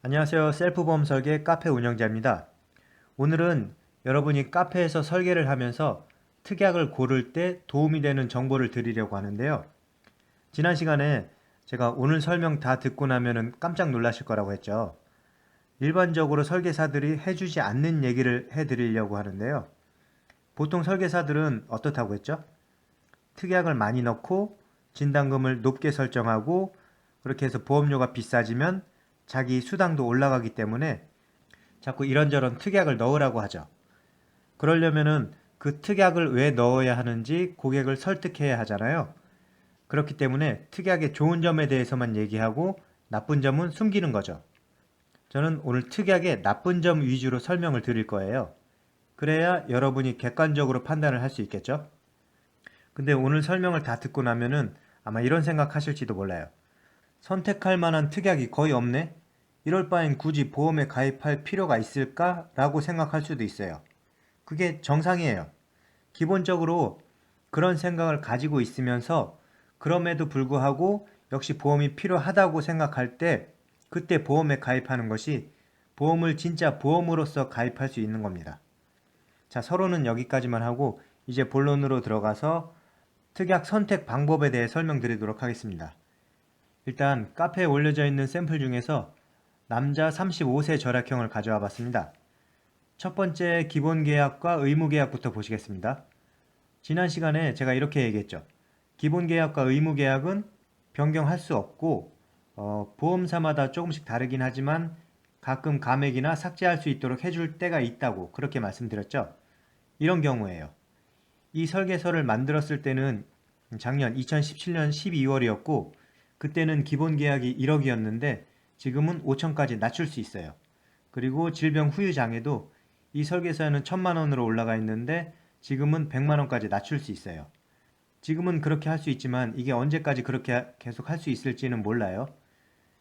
안녕하세요. 셀프보험 설계 카페 운영자입니다. 오늘은 여러분이 카페에서 설계를 하면서 특약을 고를 때 도움이 되는 정보를 드리려고 하는데요. 지난 시간에 제가 오늘 설명 다 듣고 나면은 깜짝 놀라실 거라고 했죠. 일반적으로 설계사들이 해주지 않는 얘기를 해드리려고 하는데요. 보통 설계사들은 어떻다고 했죠? 특약을 많이 넣고 진단금을 높게 설정하고 그렇게 해서 보험료가 비싸지면 자기 수당도 올라가기 때문에 자꾸 이런저런 특약을 넣으라고 하죠. 그러려면은 그 특약을 왜 넣어야 하는지 고객을 설득해야 하잖아요. 그렇기 때문에 특약의 좋은 점에 대해서만 얘기하고 나쁜 점은 숨기는 거죠. 저는 오늘 특약의 나쁜 점 위주로 설명을 드릴 거예요. 그래야 여러분이 객관적으로 판단을 할 수 있겠죠? 근데 오늘 설명을 다 듣고 나면은 아마 이런 생각하실지도 몰라요. 선택할 만한 특약이 거의 없네? 이럴 바엔 굳이 보험에 가입할 필요가 있을까? 라고 생각할 수도 있어요. 그게 정상이에요. 기본적으로 그런 생각을 가지고 있으면서 그럼에도 불구하고 역시 보험이 필요하다고 생각할 때 그때 보험에 가입하는 것이 보험을 진짜 보험으로서 가입할 수 있는 겁니다. 자, 서로는 여기까지만 하고 이제 본론으로 들어가서 특약 선택 방법에 대해 설명드리도록 하겠습니다. 일단 카페에 올려져 있는 샘플 중에서 남자 35세 절약형을 가져와 봤습니다. 첫 번째 기본 계약과 의무 계약부터 보시겠습니다. 지난 시간에 제가 이렇게 얘기했죠. 기본 계약과 의무 계약은 변경할 수 없고 보험사마다 조금씩 다르긴 하지만 가끔 감액이나 삭제할 수 있도록 해줄 때가 있다고 그렇게 말씀드렸죠. 이런 경우에요. 이 설계서를 만들었을 때는 작년 2017년 12월이었고 그때는 기본 계약이 1억이었는데 지금은 5천까지 낮출 수 있어요. 그리고 질병 후유 장애도 이 설계서에는 1,000만 원으로 올라가 있는데 지금은 100만 원까지 낮출 수 있어요. 지금은 그렇게 할 수 있지만 이게 언제까지 그렇게 계속 할 수 있을지는 몰라요.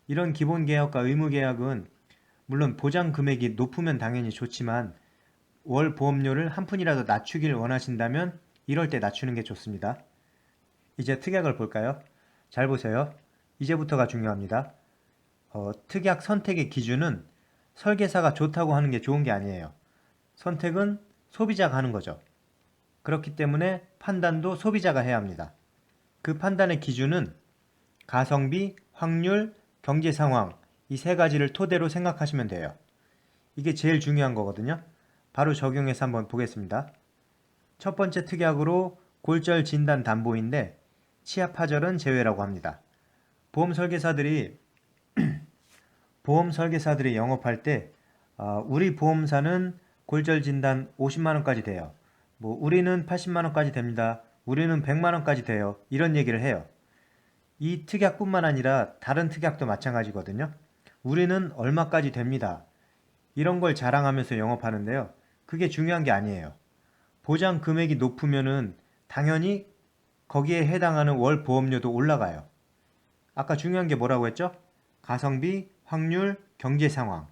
이런 기본 계약과 의무 계약은 물론 보장 금액이 높으면 당연히 좋지만 월 보험료를 한 푼이라도 낮추길 원하신다면 이럴 때 낮추는 게 좋습니다. 이제 특약을 볼까요? 잘 보세요. 이제부터가 중요합니다. 특약 선택의 기준은 설계사가 좋다고 하는 게 좋은 게 아니에요. 선택은 소비자가 하는 거죠. 그렇기 때문에 판단도 소비자가 해야 합니다. 그 판단의 기준은 가성비, 확률, 경제 상황 이 세 가지를 토대로 생각하시면 돼요. 이게 제일 중요한 거거든요. 바로 적용해서 한번 보겠습니다. 첫 번째 특약으로 골절 진단 담보인데 치아 파절은 제외라고 합니다. 보험 설계사들이 영업할 때 우리 보험사는 골절 진단 50만 원까지 돼요. 뭐 우리는 80만 원까지 됩니다. 우리는 100만 원까지 돼요. 이런 얘기를 해요. 이 특약뿐만 아니라 다른 특약도 마찬가지거든요. 우리는 얼마까지 됩니다. 이런 걸 자랑하면서 영업하는데요. 그게 중요한 게 아니에요. 보장 금액이 높으면은 당연히 거기에 해당하는 월 보험료도 올라가요. 아까 중요한 게 뭐라고 했죠? 가성비, 확률, 경제 상황.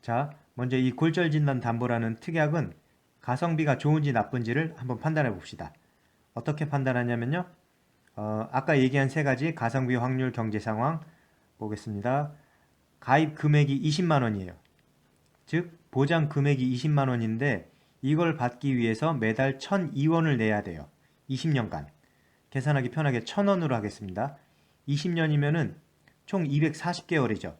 자, 먼저 이 골절 진단 담보라는 특약은 가성비가 좋은지 나쁜지를 한번 판단해 봅시다. 어떻게 판단하냐면요. 아까 얘기한 세 가지 가성비, 확률, 경제 상황 보겠습니다. 가입 금액이 20만 원이에요. 즉 보장 금액이 20만 원인데 이걸 받기 위해서 매달 1,002원을 내야 돼요. 20년간. 계산하기 편하게 1,000원으로 하겠습니다. 20년이면은 총 240개월이죠.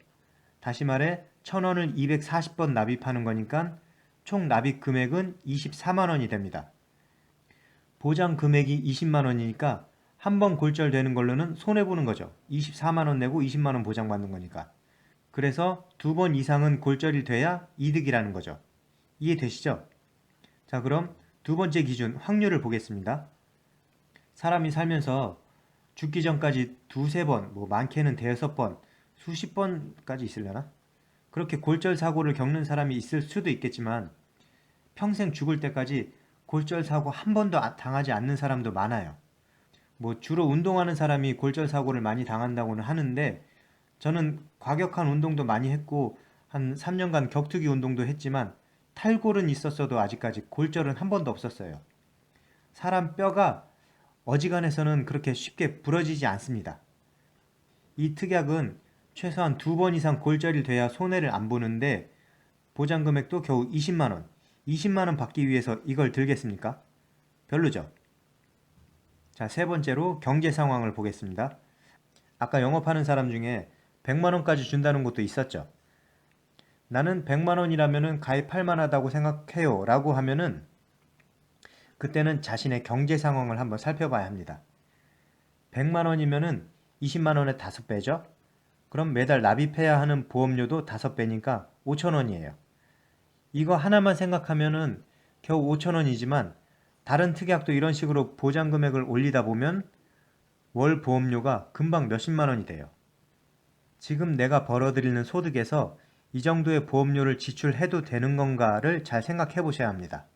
다시 말해 1,000원을 240번 납입하는 거니까 총 납입 금액은 24만 원이 됩니다. 보장 금액이 20만 원이니까 한 번 골절되는 걸로는 손해보는 거죠. 24만 원 내고 20만 원 보장받는 거니까. 그래서 두 번 이상은 골절이 돼야 이득이라는 거죠. 이해되시죠? 자, 그럼 두 번째 기준 확률을 보겠습니다. 사람이 살면서 죽기 전까지 두세 번, 뭐 많게는 대여섯 번, 수십 번까지 있으려나? 그렇게 골절 사고를 겪는 사람이 있을 수도 있겠지만 평생 죽을 때까지 골절 사고 한 번도 당하지 않는 사람도 많아요. 뭐 주로 운동하는 사람이 골절 사고를 많이 당한다고는 하는데 저는 과격한 운동도 많이 했고 한 3년간 격투기 운동도 했지만 탈골은 있었어도 아직까지 골절은 한 번도 없었어요. 사람 뼈가 어지간해서는 그렇게 쉽게 부러지지 않습니다. 이 특약은 최소한 2번 이상 골절이 돼야 손해를 안 보는데 보장 금액도 겨우 20만 원. 20만 원 받기 위해서 이걸 들겠습니까? 별로죠. 자, 세 번째로 경제 상황을 보겠습니다. 아까 영업하는 사람 중에 100만 원까지 준다는 것도 있었죠. 나는 100만 원이라면은 가입할 만하다고 생각해요 라고 하면은 그때는 자신의 경제 상황을 한번 살펴봐야 합니다. 100만 원이면은 20만 원의 5배죠? 그럼 매달 납입해야 하는 보험료도 5배니까 5천 원이에요. 이거 하나만 생각하면은 겨우 5천 원이지만 다른 특약도 이런 식으로 보장 금액을 올리다 보면 월 보험료가 금방 몇십만 원이 돼요. 지금 내가 벌어들이는 소득에서 이 정도의 보험료를 지출해도 되는 건가를 잘 생각해 보셔야 합니다.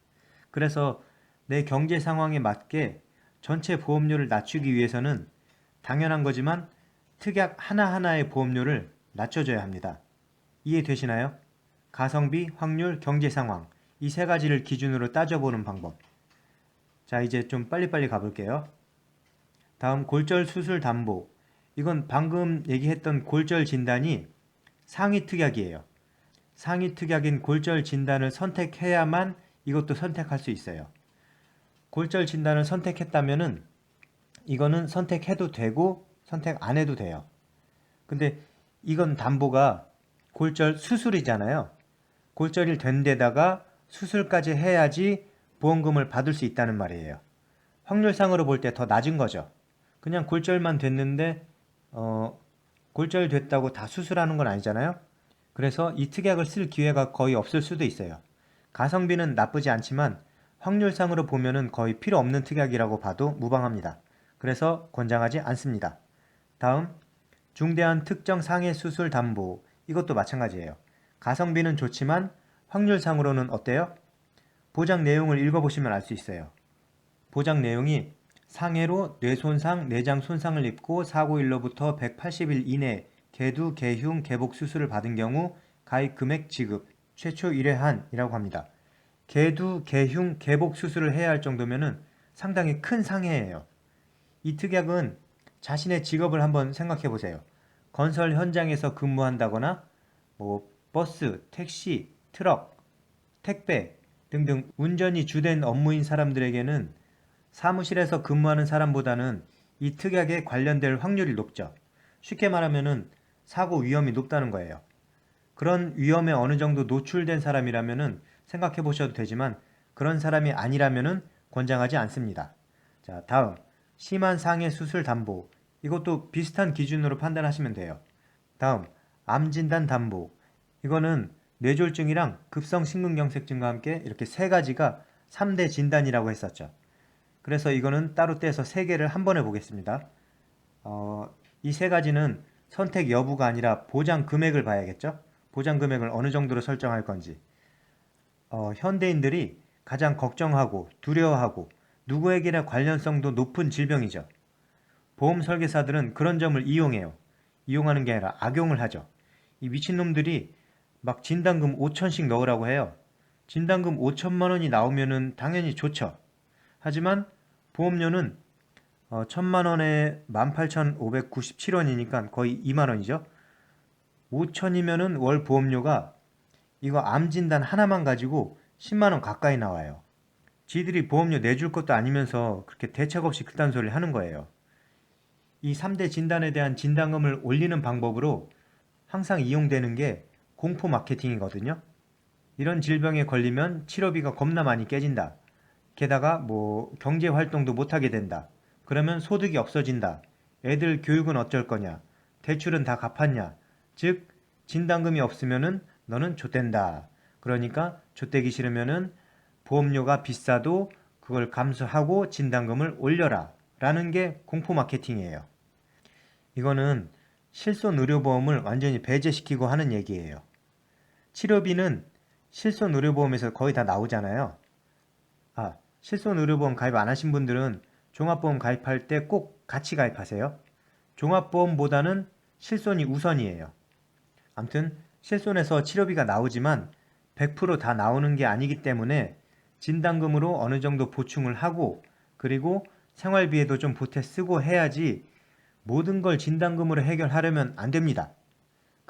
그래서 내 경제 상황에 맞게 전체 보험료를 낮추기 위해서는 당연한 거지만 특약 하나하나의 보험료를 낮춰줘야 합니다. 이해되시나요? 가성비, 확률, 경제 상황 이 세 가지를 기준으로 따져보는 방법. 자, 이제 좀 빨리빨리 가볼게요. 다음 골절 수술 담보. 이건 방금 얘기했던 골절 진단이 상위 특약이에요. 상위 특약인 골절 진단을 선택해야만 이것도 선택할 수 있어요. 골절 진단을 선택했다면은 이거는 선택해도 되고 선택 안 해도 돼요. 근데 이건 담보가 골절 수술이잖아요. 골절이 된 데다가 수술까지 해야지 보험금을 받을 수 있다는 말이에요. 확률상으로 볼 때 더 낮은 거죠. 그냥 골절만 됐는데 골절 됐다고 다 수술하는 건 아니잖아요. 그래서 이 특약을 쓸 기회가 거의 없을 수도 있어요. 가성비는 나쁘지 않지만 확률상으로 보면은 거의 필요 없는 특약이라고 봐도 무방합니다. 그래서 권장하지 않습니다. 다음, 중대한 특정 상해 수술 담보. 이것도 마찬가지예요. 가성비는 좋지만 확률상으로는 어때요? 보장 내용을 읽어보시면 알 수 있어요. 보장 내용이 상해로 뇌손상, 내장 손상을 입고 사고일로부터 180일 이내 개두, 개흉, 개복 수술을 받은 경우 가입 금액 지급, 최초 1회한이라고 합니다. 개두, 개흉, 개복 수술을 해야 할 정도면은 상당히 큰 상해예요. 이 특약은 자신의 직업을 한번 생각해 보세요. 건설 현장에서 근무한다거나 버스, 택시, 트럭, 택배 등등 운전이 주된 업무인 사람들에게는 사무실에서 근무하는 사람보다는 이 특약에 관련될 확률이 높죠. 쉽게 말하면은 사고 위험이 높다는 거예요. 그런 위험에 어느 정도 노출된 사람이라면은 생각해 보셔도 되지만 그런 사람이 아니라면은 권장하지 않습니다. 자, 다음 심한 상해 수술 담보. 이것도 비슷한 기준으로 판단하시면 돼요. 다음 암 진단 담보. 이거는 뇌졸중이랑 급성 심근경색증과 함께 이렇게 세 가지가 3대 진단이라고 했었죠. 그래서 이거는 따로 떼서 세 개를 한 번에 보겠습니다. 이 세 가지는 선택 여부가 아니라 보장 금액을 봐야겠죠? 보장 금액을 어느 정도로 설정할 건지. 현대인들이 가장 걱정하고 두려워하고 누구에게나 관련성도 높은 질병이죠. 보험 설계사들은 그런 점을 이용해요. 이용하는 게 아니라 악용을 하죠. 이 미친놈들이 막 진단금 5천씩 넣으라고 해요. 진단금 5천만 원이 나오면은 당연히 좋죠. 하지만 보험료는 1천만 원에 18,597원이니까 거의 2만 원이죠. 5천이면은 월 보험료가 이거 암 진단 하나만 가지고 10만 원 가까이 나와요. 지들이 보험료 내줄 것도 아니면서 그렇게 대책 없이 그딴 소리를 하는 거예요. 이 3대 진단에 대한 진단금을 올리는 방법으로 항상 이용되는 게 공포 마케팅이거든요. 이런 질병에 걸리면 치료비가 겁나 많이 깨진다. 게다가 경제 활동도 못하게 된다. 그러면 소득이 없어진다. 애들 교육은 어쩔 거냐. 대출은 다 갚았냐. 즉 진단금이 없으면은 너는 좆된다. 그러니까 좆되기 싫으면은 보험료가 비싸도 그걸 감수하고 진단금을 올려라. 라는 게 공포 마케팅이에요. 이거는 실손 의료보험을 완전히 배제시키고 하는 얘기예요. 치료비는 실손 의료보험에서 거의 다 나오잖아요. 실손 의료보험 가입 안 하신 분들은 종합보험 가입할 때 꼭 같이 가입하세요. 종합보험보다는 실손이 우선이에요. 아무튼 실손에서 치료비가 나오지만 100% 다 나오는 게 아니기 때문에 진단금으로 어느 정도 보충을 하고 그리고 생활비에도 좀 보태 쓰고 해야지 모든 걸 진단금으로 해결하려면 안 됩니다.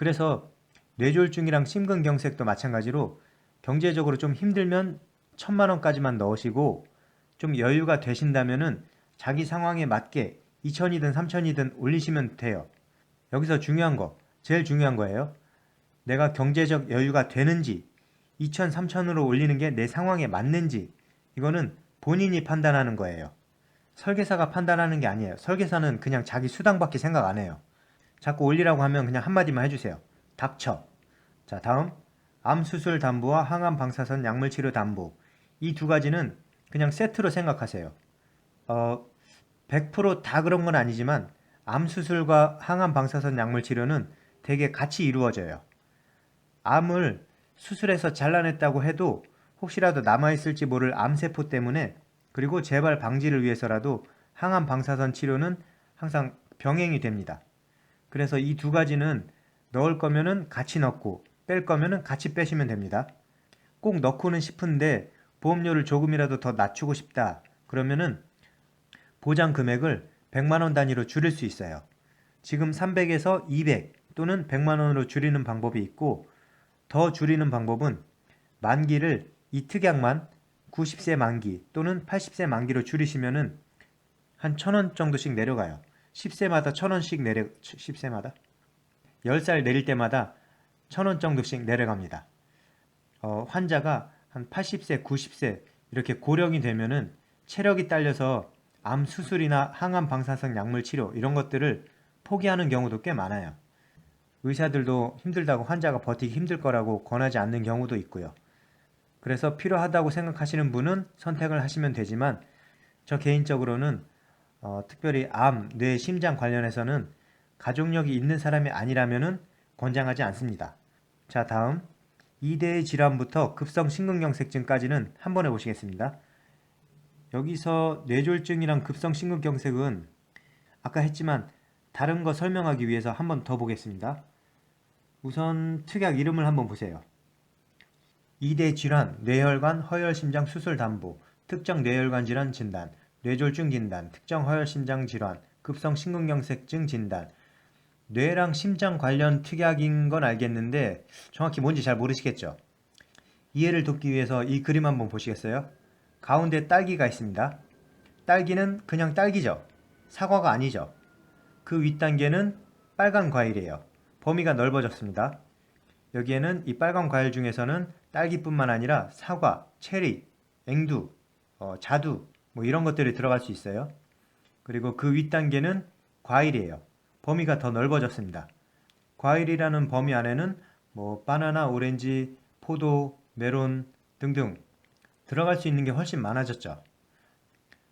그래서 뇌졸중이랑 심근경색도 마찬가지로 경제적으로 좀 힘들면 1,000만 원까지만 넣으시고 좀 여유가 되신다면은 자기 상황에 맞게 2,000이든 3,000이든 올리시면 돼요. 여기서 중요한 거, 제일 중요한 거예요. 내가 경제적 여유가 되는지 2,000, 3,000으로 올리는 게 내 상황에 맞는지 이거는 본인이 판단하는 거예요. 설계사가 판단하는 게 아니에요. 설계사는 그냥 자기 수당밖에 생각 안 해요. 자꾸 올리라고 하면 그냥 한마디만 해주세요. 닥쳐. 자, 다음 암수술 담보와 항암 방사선 약물 치료 담보. 이 두 가지는 그냥 세트로 생각하세요. 100%다 그런 건 아니지만 암수술과 항암 방사선 약물 치료는 되게 같이 이루어져요. 암을 수술해서 잘라냈다고 해도 혹시라도 남아있을지 모를 암세포 때문에 그리고 재발 방지를 위해서라도 항암 방사선 치료는 항상 병행이 됩니다. 그래서 이 두 가지는 넣을 거면은 같이 넣고 뺄 거면은 같이 빼시면 됩니다. 꼭 넣고는 싶은데 보험료를 조금이라도 더 낮추고 싶다. 그러면은 보장 금액을 100만 원 단위로 줄일 수 있어요. 지금 300에서 200 또는 100만 원으로 줄이는 방법이 있고 더 줄이는 방법은 만기를 이 특약만 90세 만기 또는 80세 만기로 줄이시면은 한 1,000원 정도씩 내려가요. 10세마다 1,000원씩 10세마다 10살 내릴 때마다 1,000원 정도씩 내려갑니다. 환자가 한 80세, 90세 이렇게 고령이 되면은 체력이 딸려서 암 수술이나 항암 방사선 약물 치료 이런 것들을 포기하는 경우도 꽤 많아요. 의사들도 힘들다고 환자가 버티기 힘들 거라고 권하지 않는 경우도 있고요. 그래서 필요하다고 생각하시는 분은 선택을 하시면 되지만 저 개인적으로는 특별히 암, 뇌, 심장 관련해서는 가족력이 있는 사람이 아니라면은 권장하지 않습니다. 자, 다음 2대의 질환부터 급성 심근경색증까지는 한 번에 보시겠습니다. 여기서 뇌졸중이랑 급성 심근경색은 아까 했지만 다른 거 설명하기 위해서 한 번 더 보겠습니다. 우선 특약 이름을 한번 보세요. 2대 질환, 뇌혈관, 허혈심장 수술 담보, 특정 뇌혈관 질환 진단, 뇌졸중 진단, 특정 허혈심장 질환, 급성 심근경색증 진단. 뇌랑 심장 관련 특약인 건 알겠는데 정확히 뭔지 잘 모르시겠죠? 이해를 돕기 위해서 이 그림 한번 보시겠어요? 가운데 딸기가 있습니다. 딸기는 그냥 딸기죠. 사과가 아니죠. 그 윗단계는 빨간 과일이에요. 범위가 넓어졌습니다. 여기에는 이 빨간 과일 중에서는 딸기뿐만 아니라 사과, 체리, 앵두, 자두 뭐 이런 것들이 들어갈 수 있어요. 그리고 그 윗단계는 과일이에요. 범위가 더 넓어졌습니다. 과일이라는 범위 안에는 뭐 바나나, 오렌지, 포도, 메론 등등 들어갈 수 있는 게 훨씬 많아졌죠.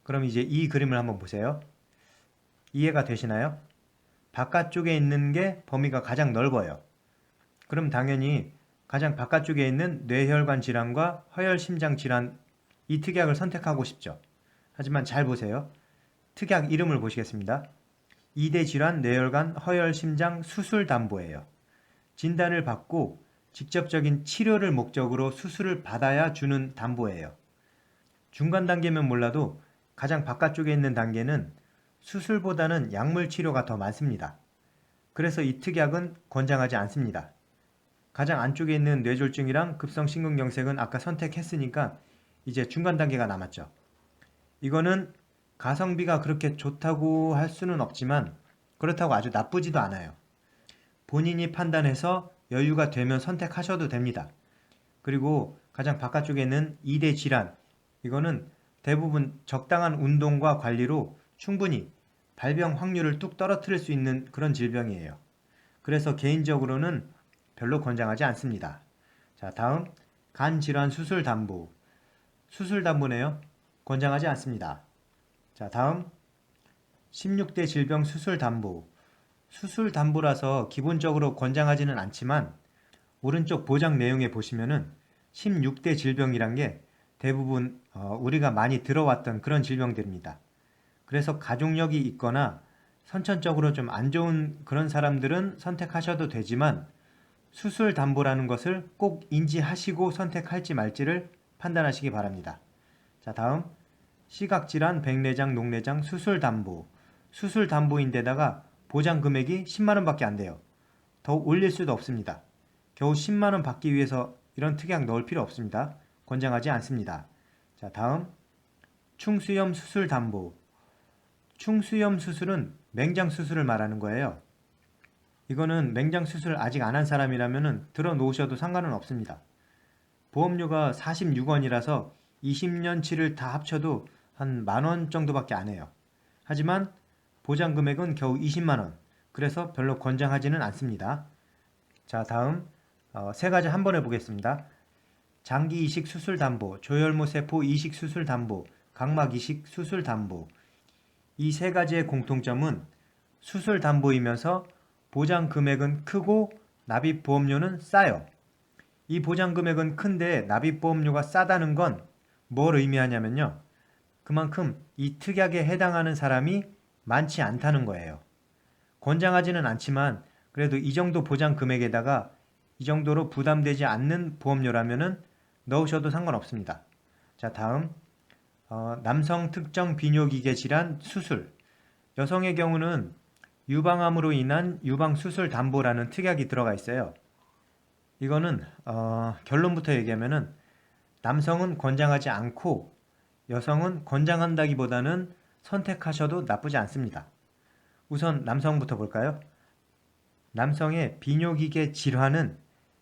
그럼 이제 이 그림을 한번 보세요. 이해가 되시나요? 바깥쪽에 있는 게 범위가 가장 넓어요. 그럼 당연히 가장 바깥쪽에 있는 뇌혈관 질환과 허혈심장 질환 이 특약을 선택하고 싶죠. 하지만 잘 보세요. 특약 이름을 보시겠습니다. 2대 질환 뇌혈관 허혈심장 수술 담보예요. 진단을 받고 직접적인 치료를 목적으로 수술을 받아야 주는 담보예요. 중간 단계면 몰라도 가장 바깥쪽에 있는 단계는 수술보다는 약물 치료가 더 많습니다. 그래서 이 특약은 권장하지 않습니다. 가장 안쪽에 있는 뇌졸중이랑 급성 심근경색은 아까 선택했으니까 이제 중간 단계가 남았죠. 이거는 가성비가 그렇게 좋다고 할 수는 없지만 그렇다고 아주 나쁘지도 않아요. 본인이 판단해서 여유가 되면 선택하셔도 됩니다. 그리고 가장 바깥쪽에 있는 2대 질환 이거는 대부분 적당한 운동과 관리로 충분히 발병 확률을 뚝 떨어뜨릴 수 있는 그런 질병이에요. 그래서 개인적으로는 별로 권장하지 않습니다. 자, 다음 간 질환 수술 담보. 수술 담보네요. 권장하지 않습니다. 자, 다음 16대 질병 수술 담보. 수술 담보라서 기본적으로 권장하지는 않지만 오른쪽 보장 내용에 보시면은 16대 질병이란 게 대부분 우리가 많이 들어왔던 그런 질병들입니다. 그래서 가족력이 있거나 선천적으로 좀 안 좋은 그런 사람들은 선택하셔도 되지만 수술 담보라는 것을 꼭 인지하시고 선택할지 말지를 판단하시기 바랍니다. 자, 다음 시각질환, 백내장, 녹내장 수술 담보. 수술 담보인데다가 보장 금액이 10만 원밖에 안 돼요. 더 올릴 수도 없습니다. 겨우 10만 원 받기 위해서 이런 특약 넣을 필요 없습니다. 권장하지 않습니다. 자, 다음 충수염 수술 담보. 충수염 수술은 맹장 수술을 말하는 거예요. 이거는 맹장 수술 아직 안 한 사람이라면 들어 놓으셔도 상관은 없습니다. 보험료가 46원이라서 20년치를 다 합쳐도 한 만원 정도밖에 안 해요. 하지만 보장 금액은 겨우 20만원. 그래서 별로 권장하지는 않습니다. 자, 다음 세 가지 한 번 해보겠습니다. 장기 이식 수술 담보, 조혈모 세포 이식 수술 담보, 각막 이식 수술 담보. 이 세 가지의 공통점은 수술 담보이면서 보장 금액은 크고 납입 보험료는 싸요. 이 보장 금액은 큰데 납입 보험료가 싸다는 건 뭘 의미하냐면요. 그만큼 이 특약에 해당하는 사람이 많지 않다는 거예요. 권장하지는 않지만 그래도 이 정도 보장 금액에다가 이 정도로 부담되지 않는 보험료라면은 넣으셔도 상관없습니다. 자, 다음 남성 특정 비뇨기계 질환 수술. 여성의 경우는 유방암으로 인한 유방수술 담보라는 특약이 들어가 있어요. 이거는 결론부터 얘기하면은 남성은 권장하지 않고 여성은 권장한다기보다는 선택하셔도 나쁘지 않습니다. 우선 남성부터 볼까요? 남성의 비뇨기계 질환은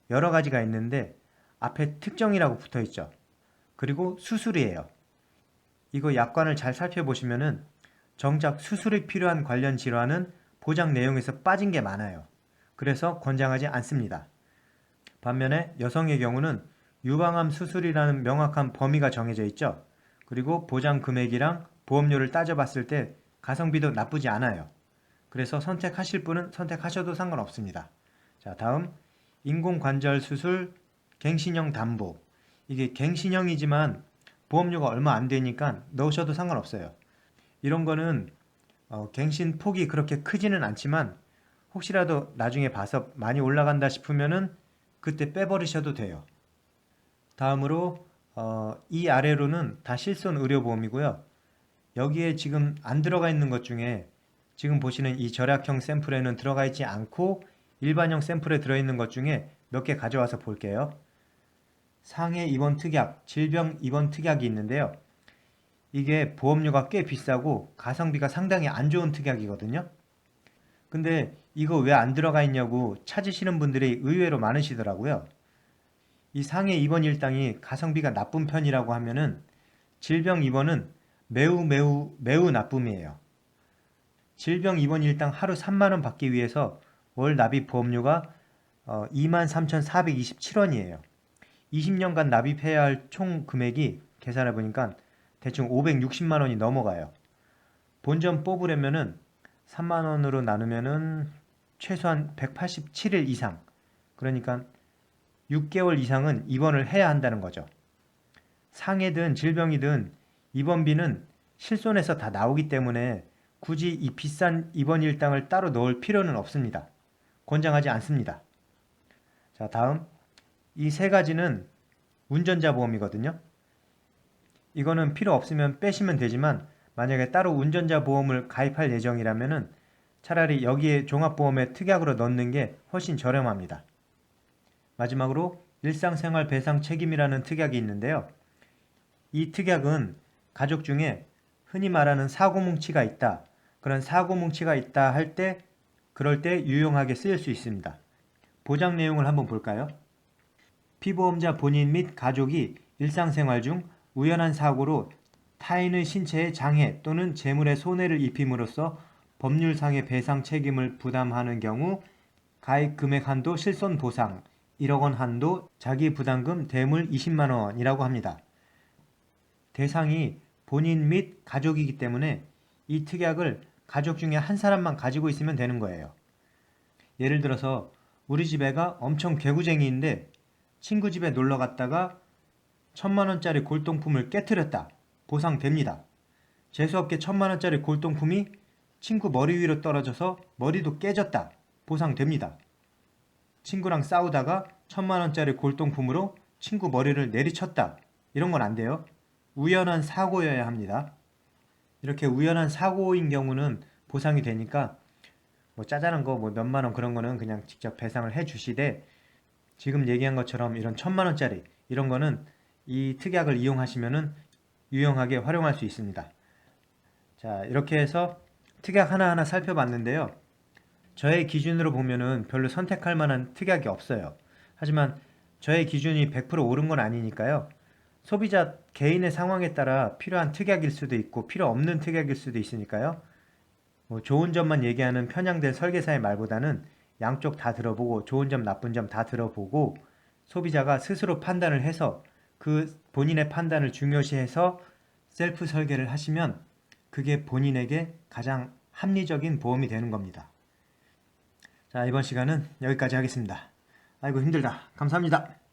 여러 가지가 있는데 앞에 특정이라고 붙어 있죠. 그리고 수술이에요. 이거 약관을 잘 살펴보시면은 정작 수술이 필요한 관련 질환은 보장 내용에서 빠진 게 많아요. 그래서 권장하지 않습니다. 반면에 여성의 경우는 유방암 수술이라는 명확한 범위가 정해져 있죠. 그리고 보장 금액이랑 보험료를 따져봤을 때 가성비도 나쁘지 않아요. 그래서 선택하실 분은 선택하셔도 상관없습니다. 자, 다음 인공관절 수술 갱신형 담보. 이게 갱신형이지만 보험료가 얼마 안 되니까 넣으셔도 상관없어요. 이런 거는 갱신 폭이 그렇게 크지는 않지만 혹시라도 나중에 봐서 많이 올라간다 싶으면은 그때 빼버리셔도 돼요. 다음으로 이 아래로는 다 실손 의료보험이고요. 여기에 지금 안 들어가 있는 것 중에 지금 보시는 이 절약형 샘플에는 들어가 있지 않고 일반형 샘플에 들어있는 것 중에 몇 개 가져와서 볼게요. 상해 입원 특약, 질병 입원 특약이 있는데요. 이게 보험료가 꽤 비싸고 가성비가 상당히 안 좋은 특약이거든요. 근데 이거 왜 안 들어가 있냐고 찾으시는 분들이 의외로 많으시더라고요. 이 상해 입원 일당이 가성비가 나쁜 편이라고 하면은 질병 입원은 매우 나쁨이에요. 질병 입원 일당 하루 3만원 받기 위해서 월 납입 보험료가 23,427원이에요. 20년간 납입해야 할 총 금액이 계산해 보니까 대충 560만원이 넘어가요. 본전 뽑으려면은 3만원으로 나누면은 최소한 187일 이상, 그러니까 6개월 이상은 입원을 해야 한다는 거죠. 상해든 질병이든 입원비는 실손에서 다 나오기 때문에 굳이 이 비싼 입원 일당을 따로 넣을 필요는 없습니다. 권장하지 않습니다. 자, 다음 이 세 가지는 운전자 보험이거든요. 이거는 필요 없으면 빼시면 되지만 만약에 따로 운전자 보험을 가입할 예정이라면은 차라리 여기에 종합보험에 특약으로 넣는 게 훨씬 저렴합니다. 마지막으로 일상생활 배상 책임이라는 특약이 있는데요. 이 특약은 가족 중에 흔히 말하는 사고뭉치가 있다, 그런 사고뭉치가 있다 할 때 그럴 때 유용하게 쓰일 수 있습니다. 보장 내용을 한번 볼까요? 피보험자 본인 및 가족이 일상생활 중 우연한 사고로 타인의 신체에 장애 또는 재물에 손해를 입힘으로써 법률상의 배상 책임을 부담하는 경우 가입 금액 한도 실손 보상 1억 원 한도 자기 부담금 대물 20만 원이라고 합니다. 대상이 본인 및 가족이기 때문에 이 특약을 가족 중에 한 사람만 가지고 있으면 되는 거예요. 예를 들어서 우리 집 애가 엄청 개구쟁이인데 친구 집에 놀러 갔다가 1,000만원짜리 골동품을 깨트렸다. 보상됩니다. 재수없게 1,000만원짜리 골동품이 친구 머리 위로 떨어져서 머리도 깨졌다. 보상됩니다. 친구랑 싸우다가 1,000만원짜리 골동품으로 친구 머리를 내리쳤다. 이런 건 안 돼요. 우연한 사고여야 합니다. 이렇게 우연한 사고인 경우는 보상이 되니까 뭐 짜잘한 거 뭐 몇만 원 그런 거는 그냥 직접 배상을 해 주시되, 지금 얘기한 것처럼 이런 1,000만 원짜리 이런 거는 이 특약을 이용하시면은 유용하게 활용할 수 있습니다. 자, 이렇게 해서 특약 하나하나 살펴봤는데요. 저의 기준으로 보면은 별로 선택할 만한 특약이 없어요. 하지만 저의 기준이 100% 옳은 건 아니니까요. 소비자 개인의 상황에 따라 필요한 특약일 수도 있고 필요 없는 특약일 수도 있으니까요. 뭐 좋은 점만 얘기하는 편향된 설계사의 말보다는 양쪽 다 들어보고 좋은 점 나쁜 점 다 들어보고 소비자가 스스로 판단을 해서 그 본인의 판단을 중요시해서 셀프 설계를 하시면 그게 본인에게 가장 합리적인 보험이 되는 겁니다. 자, 이번 시간은 여기까지 하겠습니다. 아이고 힘들다. 감사합니다.